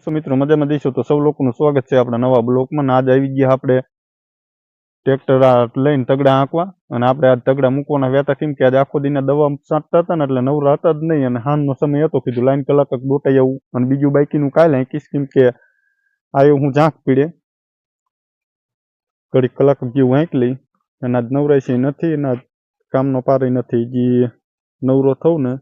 છો મિત્રો? મજામાં જઈશું તો સૌ લોકોનું સ્વાગત છે આપણા નવા બ્લોકમાં. આજ આવી ગયા આપણે ટ્રેક્ટર લઈને તગડા આંકવા, અને આપણે આ તગડા મૂકવાના વ્યાતા કેમ કે આજે આખો દિન દવા છાંટતા હતા ને એટલે નવરા હતા જ નહીં, અને હાંજનો સમય હતો. કીધું લાઈન કલાક દોટાઈ આવું, અને બીજું બાઈકીનું કાલે આંકીશ કેમ કે આવ્યો હું ઝાંક પીડે ઘડીક કલાક જેવું આંક લઈ. અને આજ નવરાય છે નથી, અને આજ કામનો પારે નથી. જે નવરો થવું ને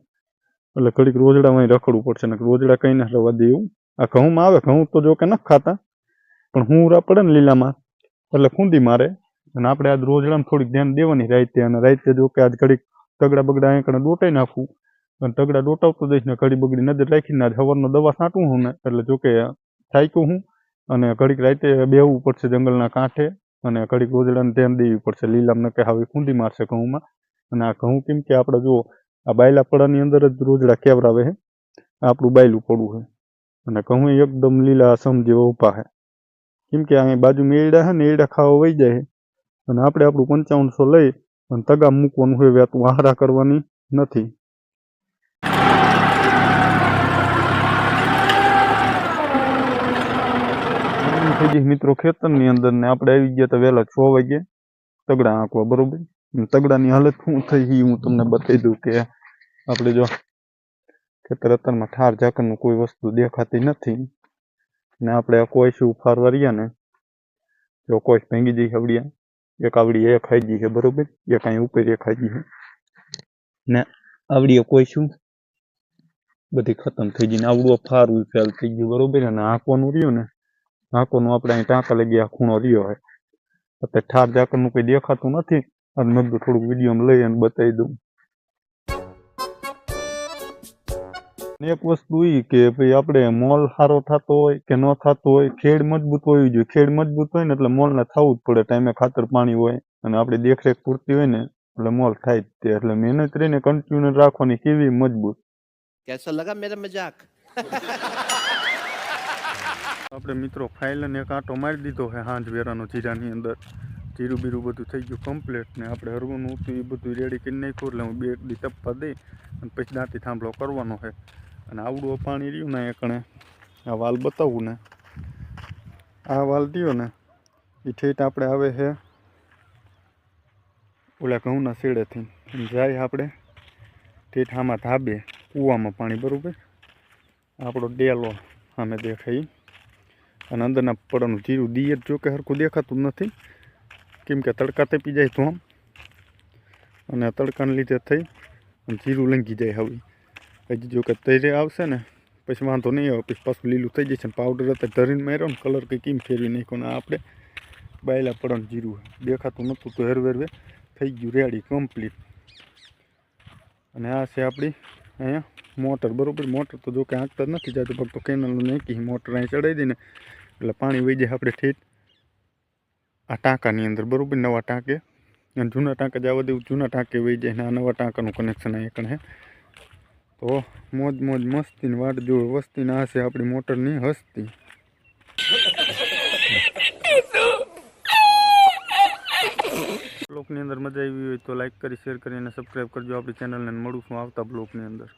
એટલે ઘડીક રોજડામાં રખડવું પડશે ને રોજડા કઈ ના રવા દે એવું. આ ઘઉંમાં આવે, ઘઉં તો જો કે નથી ખાતા, પણ હું પડે ને લીલામાં એટલે ખૂંદી મારે. અને આપણે આજ રોજડામાં થોડીક ધ્યાન દેવાની રાતે, અને રાતે જો કે આજ ઘડીક તગડા બગડા અહીંયા દોટાઈ નાખવું, અને તગડા દોટાવતો જઈશ ને ઘડી બગડી નજર રાખીને આજ સવારનો દવા છાંટવું હું ને એટલે જો કે થાક્યું હું. અને ઘડીક રાતે બેહવું પડશે જંગલના કાંઠે, અને ઘડીક રોજડાને ધ્યાન દેવી પડશે. લીલામાં ન કે હવે ખૂંદી મારશે ઘઉંમાં. અને આ ઘઉં કેમ કે આપણે જો આ બાયલા પડાની અંદર જ રોજડા કેવરાવે છે, આપણું બાયલું પડવું છે. અને ઘઉં એકદમ લીલા સમ જેવા ઉભા છે, કેમ કે અહીં બાજુ એડા છે ને એડા ખાવા વહી જાય છે. અને આપણે આપણું 5500 લઈ અને તગા મૂકવાનું હોય, વ્યાતું આહારા કરવાની નથી. મિત્રો ખેતરની અંદર ને આપણે આવી ગયા તો વહેલા 6 વાગે તગડા આંકવા, બરોબર. તગડાની હાલત શું થઈ હું તમને બતાવી દઉં કે આપણે જો ખેતર અત્યારમાં ઠાર ઝાકરનું કોઈ વસ્તુ દેખાતી નથી, ને આપણે કોઈ શું ફારવા રહ્યા ને જો કોઈ ભાંગી જઈ આવડિયા, એક આવડી એ ખાઈ ગઈ છે, બરોબર. એક અહીં ઉપર એ ખાઈ ગઈ છે, ને આવડીએ કોઈ શું બધી ખતમ થઈ ગઈ, ને આવડું ફારવું ફેલ થઈ ગયું, બરોબર. અને આંકવાનું રહ્યું ને આંકવાનું આપણે અહીં ટાંકા લઈ ગયા ખૂણો રહ્યો હોય, અત્યારે ઠાર ઝાકરનું કોઈ દેખાતું નથી. અને મેં થોડુંક વિડીયોમાં લઈ અને બતાવી દઉં. એક વસ્તુ એ કે ભાઈ આપણે મોલ સારો થતો હોય કે ન થતો હોય, ખેડ મજબૂત હોવી જોઈએ. ખેડ મજબૂત હોય ને એટલે મોલને થવું જ પડે, ટાઈમે ખાતર પાણી હોય અને આપણી દેખરેખ પૂરતી હોય ને એટલે મોલ થાય જ તે. એટલે મહેનત રહીને કન્ટિન્યુ રાખવાની, કેવી મજબૂત. કેસો લગા મેરા મજાક? આપણે મિત્રો ફાઇલને એક આંટો મારી દીધો છે હાંજ વેરાનો જીરાની અંદર. જીરું બીરું બધું થઈ ગયું કમ્પ્લીટ, ને આપણે હરવાનું હતું એ બધું રેડી કરી નાખ્યું. એટલે હું 2 દી ટપ્પા દઈ અને પછી દાંતી થાંભલો કરવાનો છે. અને આવડું પાણી રહ્યું ને એકણે આ વાલ બતાવવું ને, આ વાલ રહ્યો ને એ ઠેઠ આપણે આવે છે ઓલા ઘઉંના શેડેથી જાય આપણે ઠેઠ આમાં ધાબે કૂવામાં પાણી, બરાબર. આપણો ડેલો સામે દેખાય, અને અંદરના પડવાનું જીરું દિયર જો કે સરખું દેખાતું નથી, કેમ કે તડકા તપી જાય તો આમ, અને તડકાને લીધે થઈ અને જીરું લંઘી જાય. હવે હજી જો કે તૈરે આવશે ને પછી વાંધો નહીં આવે, પછી પાછું લીલું થઈ જશે. ને પાવડર અત્યારે ધરીને માર્યો ને કલર કંઈ કેમ ફેરવી નાખ્યો, ને આપણે બાયલા પડવાનું જીરું દેખાતું નહોતું તો હેરવેરવે થઈ ગયું રેડી કમ્પ્લીટ. અને આ છે આપણી અહીંયા મોટર, બરાબર. મોટર તો જો કે આંકતા જ નથી જતું, ફક્ત કેનલનું નાખી મોટર અહીં ચડાવી દઈને એટલે પાણી વહી જાય આપણે ઠેઠ આ ટાંકાની અંદર, બરાબર. નવા ટાંકે, અને જૂના ટાંકા જવા દેવું, જૂના ટાંકે વહી જાય ને આ નવા ટાંકાનું કનેક્શન અહીં કણે. તો મોજ મોજ મસ્તીની વાટ જોવે વસ્તીને. આ છે આપણી મોટરની હસ્તી. બ્લોકની અંદર મજા આવી હોય તો લાઈક કરી, શેર કરી અને સબસ્ક્રાઈબ કરજો આપણી ચેનલને. મળું છું આવતા બ્લોકની અંદર.